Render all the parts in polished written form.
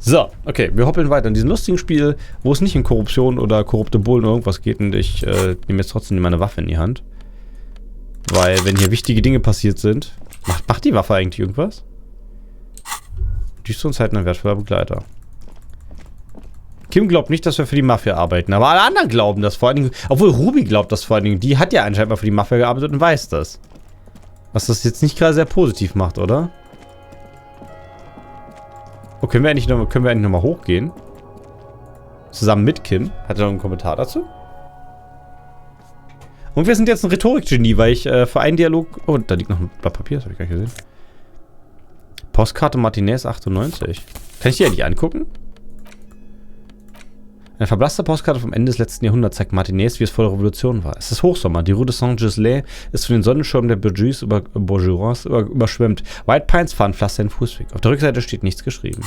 So, okay, wir hoppeln weiter in diesem lustigen Spiel, wo es nicht in Korruption oder korrupte Bullen oder irgendwas geht. Und ich nehme jetzt trotzdem meine Waffe in die Hand. Weil, wenn hier wichtige Dinge passiert sind... Macht die Waffe eigentlich irgendwas? Düstere Zeiten ein wertvoller Begleiter. Kim glaubt nicht, dass wir für die Mafia arbeiten, aber alle anderen glauben das vor allen Dingen. Obwohl Ruby glaubt das vor allen Dingen. Die hat ja anscheinend mal für die Mafia gearbeitet und weiß das. Was das jetzt nicht gerade sehr positiv macht, oder? Oh, können wir eigentlich noch mal hochgehen? Zusammen mit Kim. Hat er noch einen Kommentar dazu? Und wir sind jetzt ein Rhetorik-Genie, weil ich für einen Dialog... Oh, da liegt noch ein Blatt Papier, das habe ich gar nicht gesehen. Postkarte Martinez 98. Kann ich die eigentlich angucken? Eine verblasste Postkarte vom Ende des letzten Jahrhunderts zeigt Martinez, wie es vor der Revolution war. Es ist Hochsommer. Die Rue de Saint-Gislais ist von den Sonnenschirmen der Bourgeois überschwemmt. White Pines fahren Pflaster den Fußweg. Auf der Rückseite steht nichts geschrieben.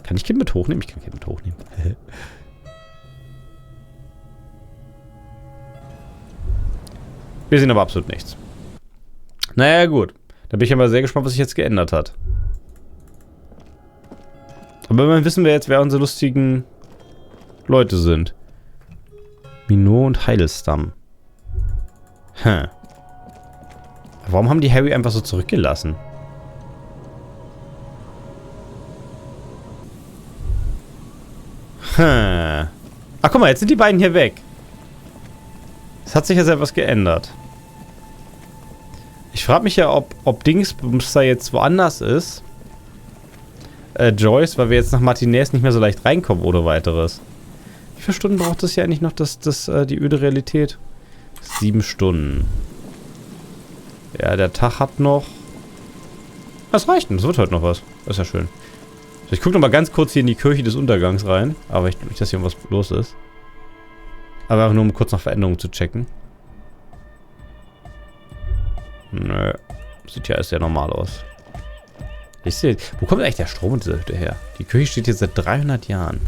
Kann ich Kind mit hochnehmen? Ich kann Kind mit hochnehmen. Wir sehen aber absolut nichts. Naja, gut. Da bin ich aber sehr gespannt, was sich jetzt geändert hat. Aber immerhin wissen wir jetzt, wer unsere lustigen Leute sind. Minot und Heidelstam. Warum haben die Harry einfach so zurückgelassen? Ach, guck mal, jetzt sind die beiden hier weg. Es hat sich ja etwas geändert. Ich frage mich ja, ob Dingsbums da jetzt woanders ist. Joyce, weil wir jetzt nach Martinez nicht mehr so leicht reinkommen oder weiteres. Wie viele Stunden braucht das ja eigentlich noch, die öde Realität? 7 Stunden. Ja, der Tag hat noch... Das reicht, das wird heute noch was. Das ist ja schön. So, ich gucke noch mal ganz kurz hier in die Kirche des Untergangs rein. Aber ich glaube nicht, dass hier irgendwas los ist. Aber einfach nur, um kurz nach Veränderungen zu checken. Nö. Sieht ja alles sehr normal aus. Ich sehe, wo kommt eigentlich der Strom in dieser Hütte her? Die Kirche steht hier seit 300 Jahren.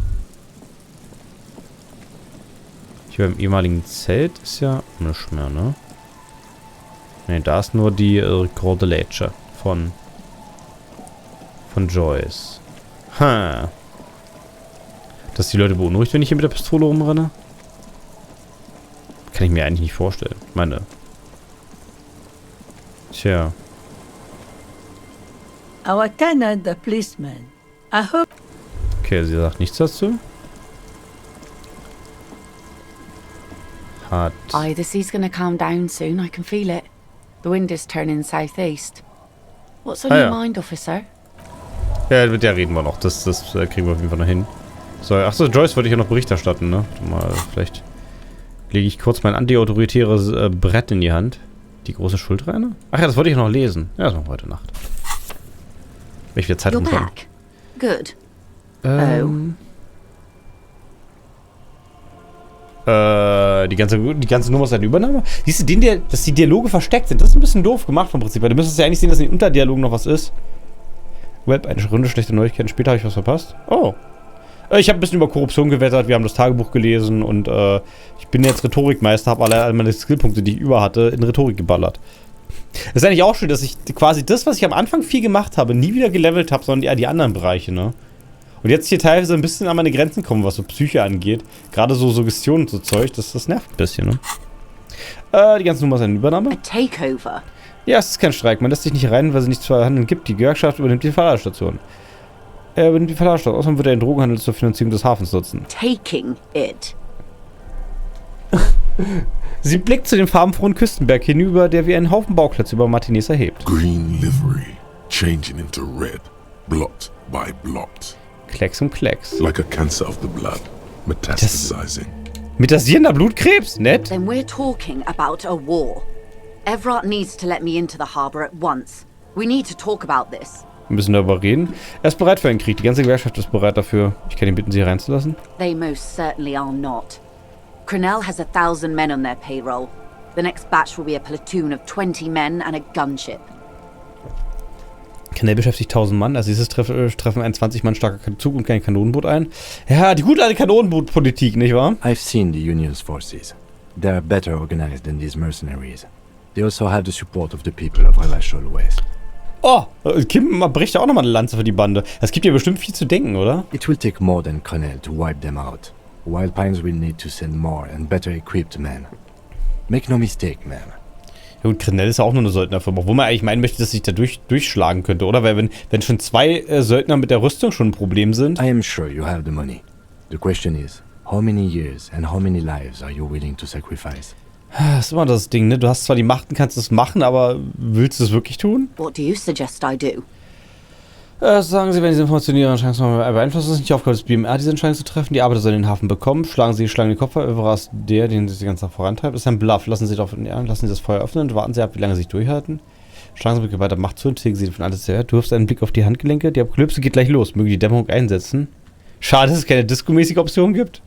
Hier beim ehemaligen Zelt ist ja nichts mehr, ne? Ne, da ist nur die Grau de Leche von Joyce. Dass die Leute beunruhigt, wenn ich hier mit der Pistole rumrenne? Kann ich mir eigentlich nicht vorstellen. Ich meine... Tja. Our tenant, the policeman. I hope... Okay, sie sagt nichts dazu. Hat... Aye, the sea's gonna calm down soon. I can feel it. The wind is turning southeast. What's on your mind, officer? Ja, mit der reden wir noch. Das kriegen wir auf jeden Fall noch hin. So, achso, Joyce wollte ich ja noch Bericht erstatten, ne? Mal, vielleicht lege ich kurz mein antiautoritäres Brett in die Hand. Die große Schuldreine? Ach ja, das wollte ich noch lesen. Ja, das machen wir heute Nacht. Wenn ich wieder Zeit habe. Good. Die ganze Nummer ist eine Übernahme. Siehst du, dass die Dialoge versteckt sind, das ist ein bisschen doof gemacht vom Prinzip. Weil du müsstest ja eigentlich sehen, dass in den Unterdialogen noch was ist. Web, eine Runde schlechte Neuigkeiten. Später habe ich was verpasst. Oh. Ich habe ein bisschen über Korruption gewettert, wir haben das Tagebuch gelesen und ich bin jetzt Rhetorikmeister, habe alle meine Skillpunkte, die ich über hatte, in Rhetorik geballert. Das ist eigentlich auch schön, dass ich quasi das, was ich am Anfang viel gemacht habe, nie wieder gelevelt habe, sondern eher die anderen Bereiche, ne? Und jetzt hier teilweise ein bisschen an meine Grenzen kommen, was so Psyche angeht. Gerade so Suggestionen und so Zeug, das nervt ein bisschen, ne? Die ganze Nummer ist eine Übernahme. A takeover. Ja, es ist kein Streik. Man lässt sich nicht rein, weil es nichts zu verhandeln gibt. Die Gewerkschaft übernimmt die Fahrradstation. Er übernimmt die Fahrradstation. Außerdem wird er den Drogenhandel zur Finanzierung des Hafens nutzen. Taking it. Sie blickt zu dem farbenfrohen Küstenberg hinüber, der wie ein Haufen Bauklötze über Martinez erhebt. Green livery, changing into red, blot by blot. Klecks um Klecks. Like a cancer of the blood, metastasizing. Metasierender Blutkrebs? Nett? Then we're talking about a war. Everard needs to let me into the harbor at once. We need to talk about this. Wir müssen darüber reden. Er ist bereit für einen Krieg. Die ganze Gewerkschaft ist bereit dafür. Ich kann ihn bitten, sie hier reinzulassen. They most certainly are not. Crenell has 1,000 men on their payroll. The next batch will be a platoon of 20 men and a gunship. Crenell beschäftigt 1.000 Mann. Als nächstes treffen ein 20 Mann starker Zug und kein Kanonenboot ein. Ja, die gute alte Kanonenbootpolitik, nicht wahr? I've seen the Union's forces. They're better organized than these mercenaries. They also have the support of the people of Relashol West. Oh, Kim bricht ja auch nochmal eine Lanze für die Bande. Es gibt ja bestimmt viel zu denken, oder? It will take more than Crenel to wipe them out. Wild Pines will need to send more and better equipped men. Make no mistake, ma'am. Ja gut, Crenel ist ja auch nur eine Söldnerfirma, obwohl man eigentlich meinen möchte, dass sich da durchschlagen könnte, oder? Weil wenn schon 2 Söldner mit der Rüstung schon ein Problem sind. I am sure you have the money. The question is, how many years and how many lives are you willing to sacrifice? Das ist immer das Ding, ne? Du hast zwar die Macht und kannst es machen, aber willst du es wirklich tun? What do you suggest I do? Sagen Sie, wenn diese Informationen Ihre Entscheidung beeinflussen, ist nicht die Aufgabe des BMR, diese Entscheidung zu treffen. Die Arbeiter sollen den Hafen bekommen. Schlagen Sie den Kopf ab. Überrascht der, den Sie die ganze Zeit vorantreibt. Das ist ein Bluff. Lassen Sie das Feuer öffnen und warten Sie ab, wie lange Sie sich durchhalten. Schlagen Sie mit weiter Macht zu und tilgen Sie von alles her. Du wirfst einen Blick auf die Handgelenke. Die Apokalypse geht gleich los. Möge die Dämmerung einsetzen. Schade, dass es keine Disco-mäßige Option gibt.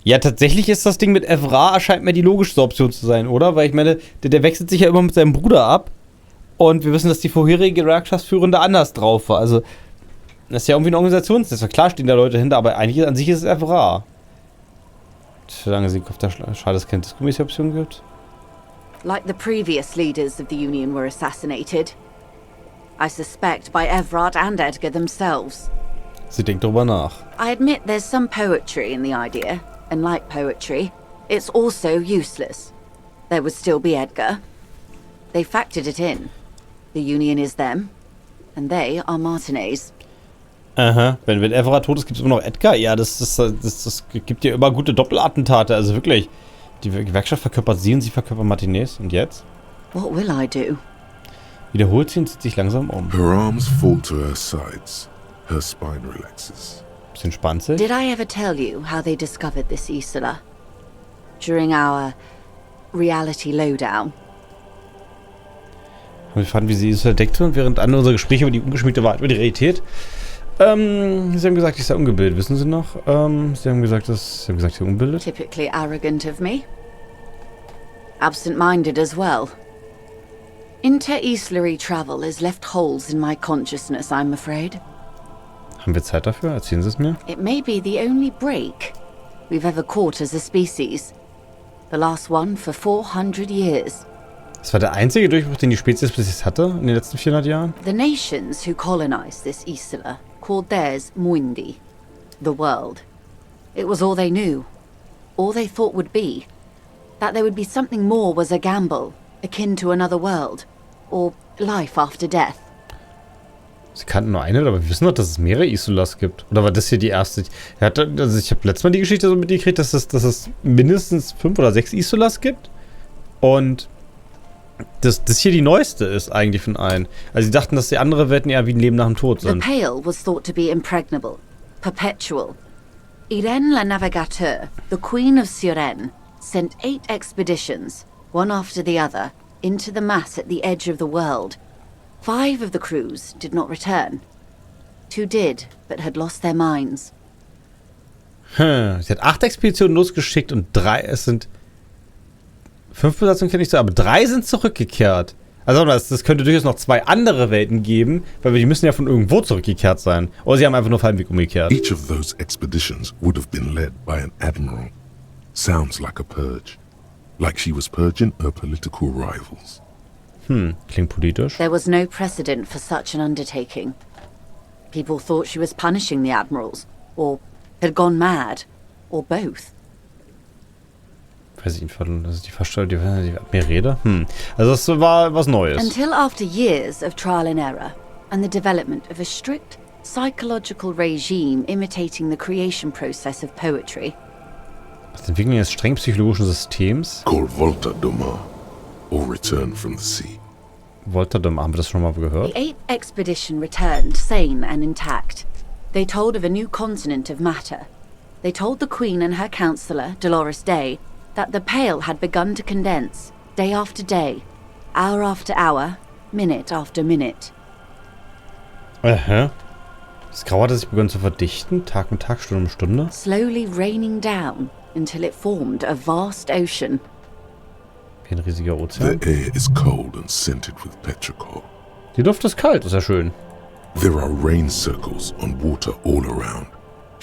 Ja, tatsächlich ist das Ding mit Evra erscheint mir die logischste Option zu sein, oder? Weil ich meine, der wechselt sich ja immer mit seinem Bruder ab. Und wir wissen, dass die vorherige Gewerkschaftsführende anders drauf war. Also, das ist ja irgendwie eine Organisation. Das ist klar, stehen da Leute hinter, aber eigentlich an sich ist es Evra. Solange sie auf der schade, dass es keine disco-mäßige Option gibt. Like the previous leaders of the Union were assassinated. I suspect by Everard and Edgar themselves. Sie denkt darüber nach. I admit there's some poetry in the idea. And like poetry, it's also useless. There would still be Edgar. They factored it in. The Union is them, and they are Martinez. Aha, wenn Everard tot ist, gibt es immer noch Edgar? Ja, das gibt ja immer gute Doppelattentate, also wirklich. Die Gewerkschaft verkörpert sie und sie verkörpert Martinez. Und jetzt? What will I do? Wiederholt sie und zieht sich langsam um. Her arms fall to her sides. Her spine relaxes. Bisschen spanzig. Did I ever tell you how they discovered this Isola? During our reality lowdown? Wir fanden, wie sie es entdeckt haben, während andere unserer Gespräche über die ungeschminkte Wahrheit, über die Realität. Sie haben gesagt, ich sei ungebildet, wissen Sie noch? Sie haben gesagt, ich sei ungebildet. Typically arrogant of me. Absent-minded as well. Inter-Islary travel has left holes in my consciousness, I'm afraid. Haben wir Zeit dafür? Erzählen Sie es mir. It may be the only break we've ever caught as a species. The last one for 400 years. Das war der einzige Durchbruch, den die Spezies bis jetzt hatte in den letzten 400 Jahren. The nations who colonized this Isola called theirs Muindi, the world. It was all they knew, all they thought would be. That there would be something more was a gamble, akin to another world, or life after death. Sie kannten nur eine, aber wir wissen doch, dass es mehrere Isolas gibt. Oder war das hier die erste? Ich habe letztes Mal die Geschichte so mitgekriegt, dass es mindestens 5 oder 6 Isolas gibt. Und das hier die neueste ist eigentlich von allen. Also sie dachten, dass die andere Welten eher wie ein Leben nach dem Tod sind. The Pale was thought to be impregnable, perpetual. Irene la Navigateur, the Queen of Suren, sent 8 expeditions, one after the other, into the mass at the edge of the world. 5 of the crews did not return. 2 did, but had lost their minds. Sie hat 8 Expeditionen losgeschickt und 3, es sind 5 Besatzungen, kenne ich so, aber 3 sind zurückgekehrt. Also das könnte durchaus noch 2 andere Welten geben, weil die müssen ja von irgendwo zurückgekehrt sein. Oder sie haben einfach nur auf dem Weg umgekehrt. Each of those expeditions would have been led by an admiral. Sounds like a purge. Like she was purging her political rivals. Klingt politisch. There was no precedent for such an undertaking. People thought she was punishing the admirals, or had gone mad, or both. Weiß ich nicht, das ist die Admirale. Also das war was Neues. Until after years of trial and error, and the development of a strict psychological regime imitating the creation process of poetry. Das Entwickeln eines streng psychologischen Systems. Called Volta or Return from the Sea. Volta, haben wir das schon mal gehört? The 8th expedition returned sane and intact. They told of a new continent of matter. They told the Queen and her counselor, Dolores Day, that the Pale had begun to condense, day after day, hour after hour, minute after minute. Aha. Das Grau hatte sich begonnen zu verdichten, Tag mit Tag, Stunde um Stunde. Slowly raining down until it formed a vast ocean. Wie ein riesiger Ozean. The air is cold and scented with petrichor. Die Luft ist kalt, ist ja schön. There are rain circles on water all around.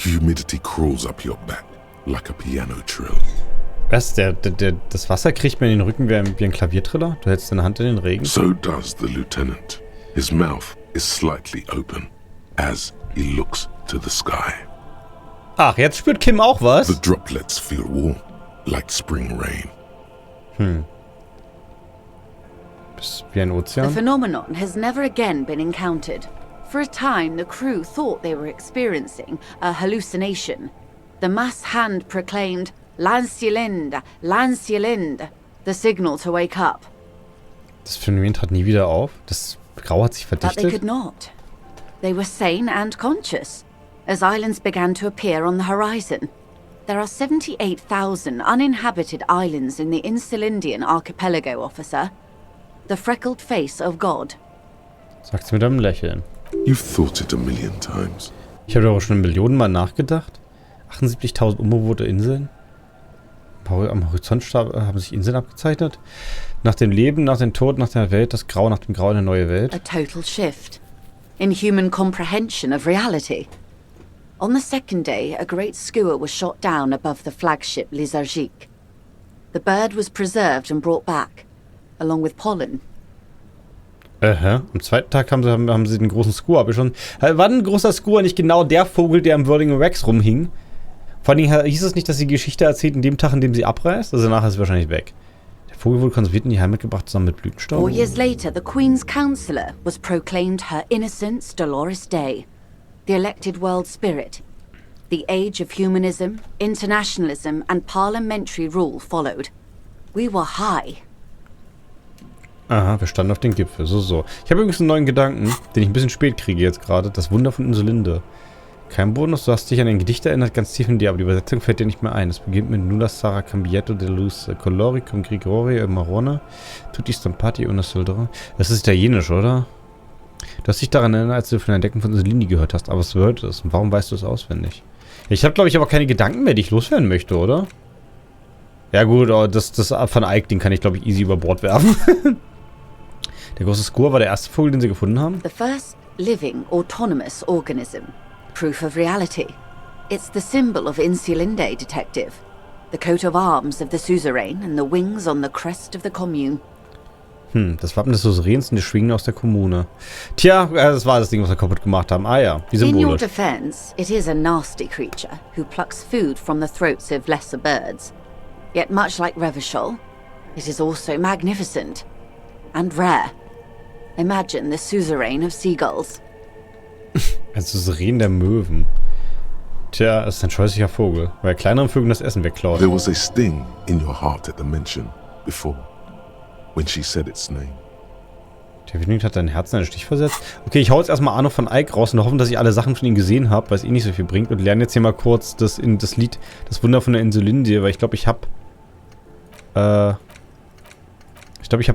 Humidity crawls up your back like a piano trill. Was? Das Wasser kriegt mir in den Rücken wie ein Klaviertriller? Du hältst deine Hand in den Regen? So does the lieutenant. His mouth is slightly open as he looks to the sky. Ach, jetzt spürt Kim auch was? The droplets feel warm, like spring rain. Bist wie ein The Ozean? phenomenon has never again been encountered. For a time, the crew thought they were experiencing a hallucination. The mass hand proclaimed, Lancielinde, Lancielinde, the signal to wake up. Das Phänomen trat nie wieder auf. Das Grau hat sich But they verdichtet. could not. They were sane and conscious, as islands began to appear on the horizon. There are 78,000 uninhabited islands in the Insulindian archipelago, officer. The freckled face of God. Sagt's mit einem Lächeln. You've thought it a million times. Ich habe darüber schon Millionen Mal nachgedacht. 78.000 unbewohnte Inseln. Am Horizont haben sich Inseln abgezeichnet. Nach dem Leben, nach dem Tod, nach der Welt, das Grau, nach dem Grau eine neue Welt. A total shift in human comprehension of reality. On the second day, a great skua was shot down above the flagship Elysium. The bird was preserved and brought back, along with pollen. Am zweiten Tag haben sie den großen Skua abgeschossen. War ein großer Skua nicht genau der Vogel, der am Whirling Wax rumhing? Vor allen Dingen hieß es nicht, dass sie Geschichte erzählt in dem Tag, in dem sie abreist? Also nachher ist sie wahrscheinlich weg. Der Vogel wurde konserviert in die Heimat gebracht, zusammen mit Blütenstaub. 4 years later, the Queen's Counsellor was proclaimed her Innocence Dolores Day, the elected world spirit. The age of humanism, internationalism and parliamentary rule followed. We were high. Aha, wir standen auf dem Gipfel. So. Ich habe übrigens einen neuen Gedanken, den ich ein bisschen spät kriege jetzt gerade. Das Wunder von Insulinde. Kein Bonus, du hast dich an ein Gedicht erinnert, ganz tief in dir, aber die Übersetzung fällt dir nicht mehr ein. Es beginnt mit Nulla Sara Cambietto de Luz Colori cum Grigori e Marone tutti stampati una soldere. Das ist italienisch, oder? Du hast dich daran erinnert, als du von Entdecken von Insulinde gehört hast, aber was bedeutet das? Und warum weißt du es auswendig? Ich habe, glaube ich, aber keine Gedanken mehr, die ich loswerden möchte, oder? Ja gut, das von Ike, den kann ich, glaube ich, easy über Bord werfen. Der große Skua war der erste Vogel, den sie gefunden haben. The first living autonomous organism. Proof of reality. It's the symbol of Insulinde, detective. The coat of arms of the suzerain and the wings on the crest of the commune. Das Wappen des Suzerains und die Schwingen aus der Kommune. Tja, das war das Ding, was wir kaputt gemacht haben. Ah ja, wie In your symbolisch. defense, it is a nasty creature who plucks food from the throats of lesser birds. Yet much like Revachol, it is also magnificent and rare. Imagine the suzerain of seagulls. Ein Suzerain der Möwen. Tja, es ist ein scheußlicher Vogel, weil kleineren Vögeln das Essen wegklaut. There was a sting in your heart at the mention before, when she said its name. Der Wind hat dein Herz in einen Stich versetzt. Okay, ich hau jetzt erstmal Arno von Ike raus und hoffe, dass ich alle Sachen von ihm gesehen habe, weil es eh nicht so viel bringt. Und lerne jetzt hier mal kurz das Lied, das Wunder von der Insulinde, weil ich glaube, ich habe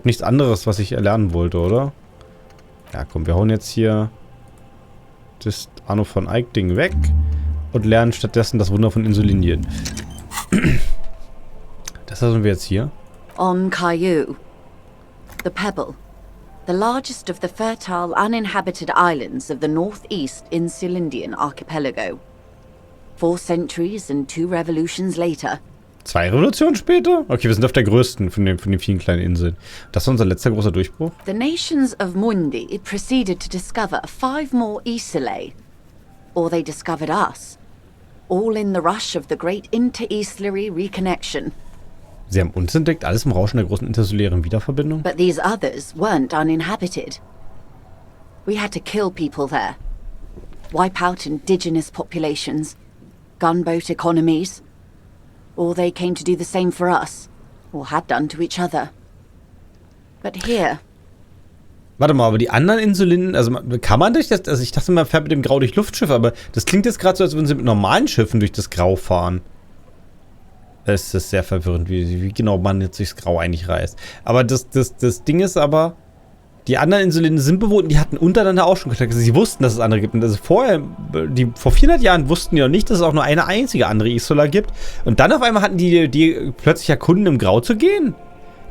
nichts anderes, was ich erlernen wollte, oder? Ja, komm, wir hauen jetzt hier das Arno von Ike-Ding weg und lernen stattdessen das Wunder von Insulindien. Das haben wir jetzt hier. On Caillou, the Pebble, the largest of the fertile uninhabited islands of the northeast Insulindian archipelago. 4 centuries and 2 revolutions later. 2 Revolutionen später? Okay, wir sind auf der größten von den vielen kleinen Inseln. Das war unser letzter großer Durchbruch. The nations of Mundi proceeded to discover 5 more Isolae. Or they discovered us. All in the rush of the great inter-Islary reconnection. Sie haben uns entdeckt, alles im Rauschen der großen intersolären Wiederverbindung. But these others weren't uninhabited. We had to kill people there. Wipe out indigenous populations. Gunboat economies. Or they came to do the same for us. Or had done to each other. But here... Warte mal, aber die anderen Insulinen, also kann man durch das, also ich dachte, man fährt mit dem Grau durch Luftschiffe, aber das klingt jetzt gerade so, als würden sie mit normalen Schiffen durch das Grau fahren. Es ist sehr verwirrend, wie genau man jetzt durchs Grau eigentlich reist. Aber das Ding ist aber, die anderen Insulinen sind bewohnt, die hatten untereinander auch schon Kontakt. Also sie wussten, dass es andere gibt. Und also vor 400 Jahren wussten die noch nicht, dass es auch nur eine einzige andere Isola gibt. Und dann auf einmal hatten die plötzlich erkunden, im Grau zu gehen.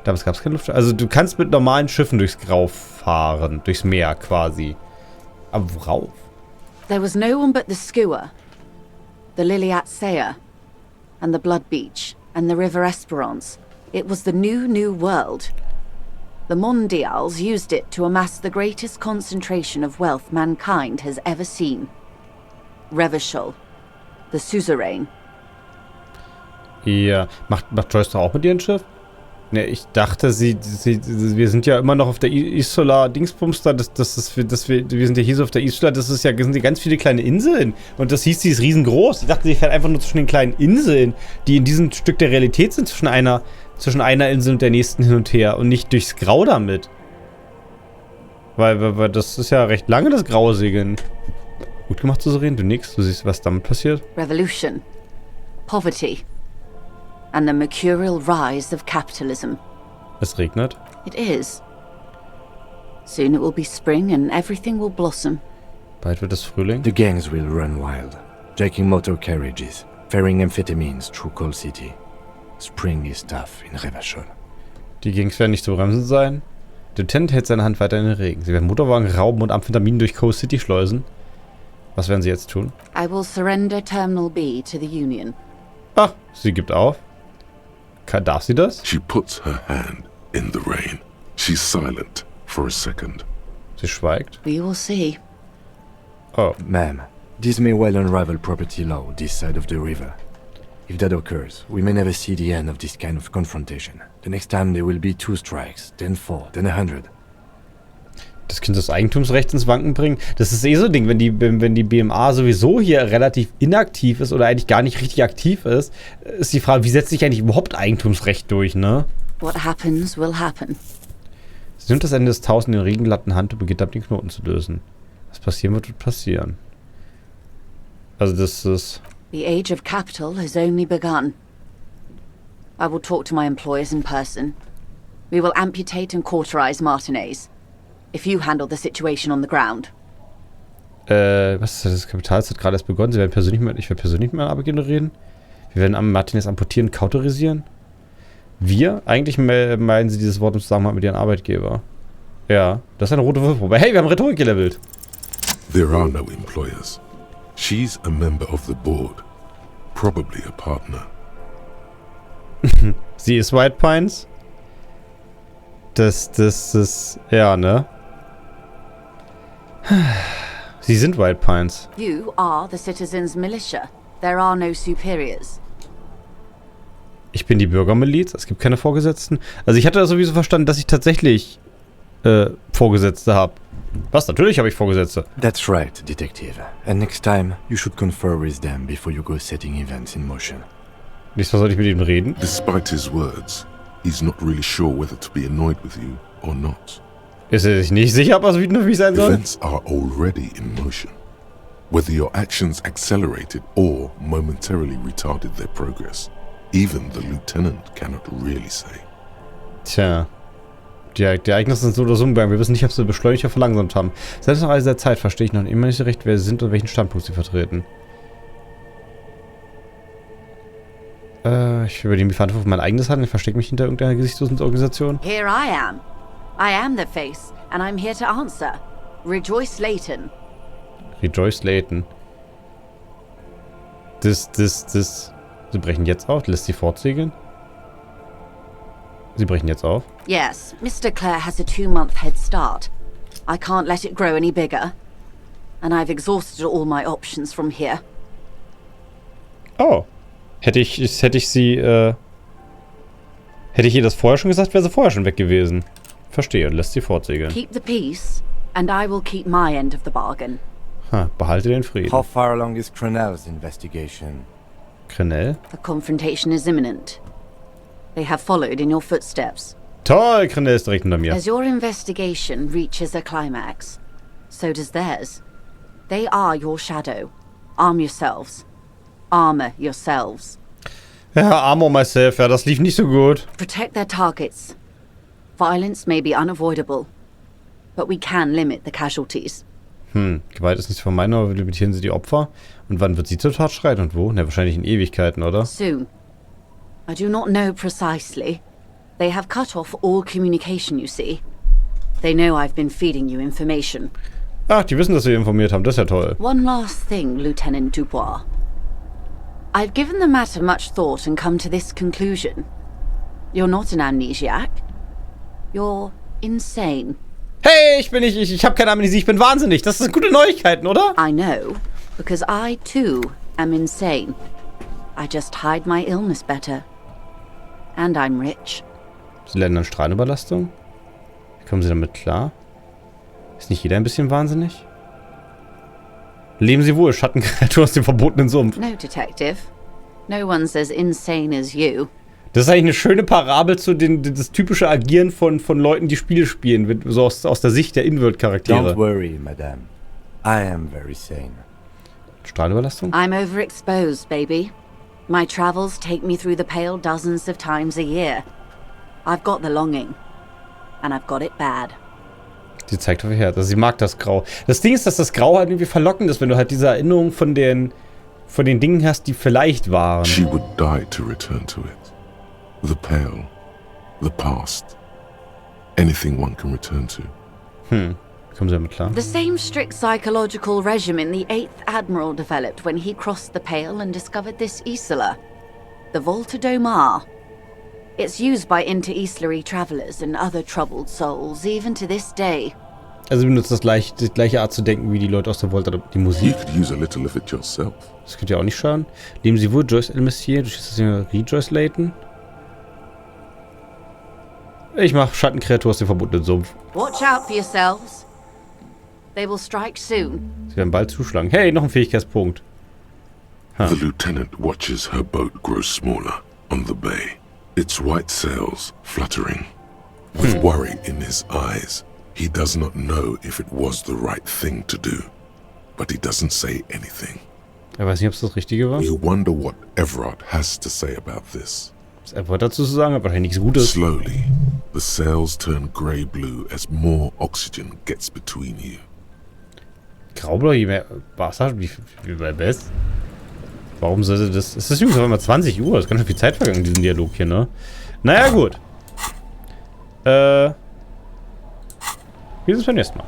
Damals gab es keine Luftschiffe. Also du kannst mit normalen Schiffen durchs Grau fahren, durchs Meer quasi. Aber worauf? There was no one but the skua, the Liliat Sayer, and the Blood Beach. and the River Esperance. It was the new world. The Mondials used it to amass the greatest concentration of wealth mankind has ever seen. Revachol, the suzerain. Ja, macht Joyce doch auch mit ihrem Schiff? Ne, ich dachte, wir sind ja immer noch auf der Isola Dingsbums da, wir sind ja hier so auf der Isola, das sind ja ganz viele kleine Inseln. Und das hieß, sie ist riesengroß. Ich dachte, sie fährt einfach nur zwischen den kleinen Inseln, die in diesem Stück der Realität sind, zwischen einer Insel und der nächsten hin und her und nicht durchs Grau damit. Weil das ist ja recht lange, das graue Segeln. Gut gemacht, Souverän, du nix, du siehst, was damit passiert. Revolution. Poverty. And the mercurial rise of capitalism. Es regnet. It is. Soon it will be spring and everything will blossom. Bald wird es Frühling. The gangs will run wild, jacking motor carriages, ferrying amphetamines through Coal City. Spring is tough in Revachol. Die Gangs werden nicht zu bremsen sein. Der Lieutenant hält seine Hand weiter in den Regen. Sie werden Motorwagen rauben und Amphetaminen durch Coal City schleusen. Was werden sie jetzt tun? I will surrender Terminal B to the Union. Ach, sie gibt auf. Darf sie das? She puts her hand in the rain. She's silent for a second. Sie schweigt. We will see. Oh. Ma'am, this may well unravel property law this side of the river. If that occurs, we may never see the end of this kind of confrontation. The next time there will be 2 strikes, then 4, then 100. Das Kind das Eigentumsrecht ins Wanken bringen. Das ist eh so ein Ding, wenn die BMA sowieso hier relativ inaktiv ist oder eigentlich gar nicht richtig aktiv ist die Frage, wie setzt sich eigentlich überhaupt Eigentumsrecht durch, ne? What happens will happen. Sie nimmt das Ende des Taus in den regenglatten Hand und beginnt ab, den Knoten zu lösen. Was passieren wird, wird passieren. Also das ist... The age of capital has only begun. I will talk to my employers in person. We will amputate and cauterize Martinez. If you handle the situation on the ground. Was ist das? Das Kapital hat gerade erst begonnen. Ich werde persönlich mit meinem Arbeitgeber reden. Wir werden am Martinez amputieren und kautorisieren. Wir? Eigentlich meinen sie dieses Wort im Zusammenhang mit ihrem Arbeitgeber. Ja, das ist eine rote Würfelprobe. Hey, wir haben Rhetorik gelevelt. There are no employers. She's a member of the board. Probably a partner. Sie ist White Pines? Das ist... Ja, ne? Sie sind White Pines. You are the citizens' militia. There are no superiors. Ich bin die Bürgermiliz. Es gibt keine Vorgesetzten. Also ich hatte das sowieso verstanden, dass ich tatsächlich Vorgesetzte habe. Was? Natürlich habe ich Vorgesetzte. That's right, Detective. And next time, you should confer with them before you go setting events in motion. Nächstes Mal soll ich mit ihm reden. Despite his words, he's not really sure whether to be annoyed with you or not. Ist er sich nicht sicher, ob er so wütend auf mich sein soll? Events are already in motion. Whether your actions accelerated or momentarily retarded their progress, even the lieutenant cannot really say. Tja. Die Ereignisse sind so oder so umgegangen. Wir wissen nicht, ob sie beschleunigt oder verlangsamt haben. Selbst nach all dieser Zeit verstehe ich noch immer nicht so recht, wer sie sind und welchen Standpunkt sie vertreten. Ich übernehme die Verantwortung für mein eigenes Handeln. Ich verstecke mich hinter irgendeiner gesichtslosen Organisation. Here I am. I am the face, and I'm here to answer. Rejoice Layton. Rejoice Layton. Sie brechen jetzt auf. Lässt sie fortsegeln? Sie brechen jetzt auf. Yes, Mr. Clare has a 2-month head start. I can't let it grow any bigger. And I've exhausted all my options from here. Oh. Hätte ich ihr das vorher schon gesagt, wäre sie vorher schon weg gewesen. Verstehe, und lässt sie fortsegeln. Keep the peace, and I will keep my end of the bargain. Ha, behalte den Frieden. How far along is Crenell's investigation? Crenell? The confrontation is imminent. They have followed in your footsteps. Toll, Crenell ist direkt hinter mir. As your investigation reaches a climax, so does theirs. They are your shadow. Arm yourselves. Armor yourselves. Ja, armor myself, ja, das lief nicht so gut. Protect their targets. Violence may be unavoidable, but we can limit the casualties. Gewalt ist nicht zu vermeiden, aber wir limitieren sie die Opfer. Und wann wird sie zur Tat schreiten und wo? Na, wahrscheinlich in Ewigkeiten, oder? Soon. I do not know precisely. They have cut off all communication, you see. They know I've been feeding you information. Ach, die wissen, dass wir informiert haben. Das ist ja toll. One last thing, Lieutenant Dubois. I've given the matter much thought and come to this conclusion. You're not an amnesiac. You're insane. Hey, ich habe keine Amnesie, ich bin wahnsinnig. Das sind gute Neuigkeiten, oder? I know, because I too am insane. I just hide my illness better. And I'm rich. Sie leiden an Strahlenüberlastung? Wie kommen Sie damit klar? Ist nicht jeder ein bisschen wahnsinnig? Leben Sie wohl, Schattenkreatur aus dem verbotenen Sumpf. No, Detective. No one says insane as you. Das ist eigentlich eine schöne Parabel zu das typische Agieren von Leuten, die Spiele spielen, so aus der Sicht der In-World-Charaktere. Don't worry, madame. I am very sane. Strahlenüberlastung? I'm overexposed, baby. My travels take me through the Pale dozens of times a year. I've got the longing. And I've got it bad. Sie zeigt auf ihr Herz. Also sie mag das Grau. Das Ding ist, dass das Grau halt irgendwie verlockend ist, wenn du halt diese Erinnerung von den Dingen hast, die vielleicht waren. She would die to return to it. The pale, the past, anything one can return to. Kommen Sie damit klar? The same strict psychological regimen the 8th Admiral developed when he crossed the Pale and discovered this Isola, the Volta do Mar. It's used by inter-Islary travelers and other troubled souls, even to this day. Also benutzt die gleiche Art zu denken wie die Leute aus der Volta, die Musik. You could use a little of it yourself. Das könnte ja auch nicht schaden. Leben Sie wohl, Joyce El Messier, du schießt das hier Rejoice Layton. Ich mach Schattenkreatur aus dem verbotenen Sumpf. Watch out for yourselves. They will strike soon. Sie werden bald zuschlagen. Hey, noch ein Fähigkeitspunkt. The lieutenant watches her boat grow smaller on the bay, its white sails fluttering. With worry in his eyes, he does not know if it was the right thing to do, but he doesn't say anything. Ich weiß nicht, ob es das Richtige war. You wonder what Everard has to say about this. Was Everard dazu zu sagen hat, wahrscheinlich nichts Gutes. Slowly, the sails turn grey-blue as more oxygen gets between you. Graublau, je mehr Wasser, wie bei Best. Warum sollte das... Es ist übrigens auf einmal 20 Uhr. Das ist ganz schön viel Zeit vergangen in diesem Dialog hier, ne? Naja, gut. Wir sehen uns beim nächsten Mal.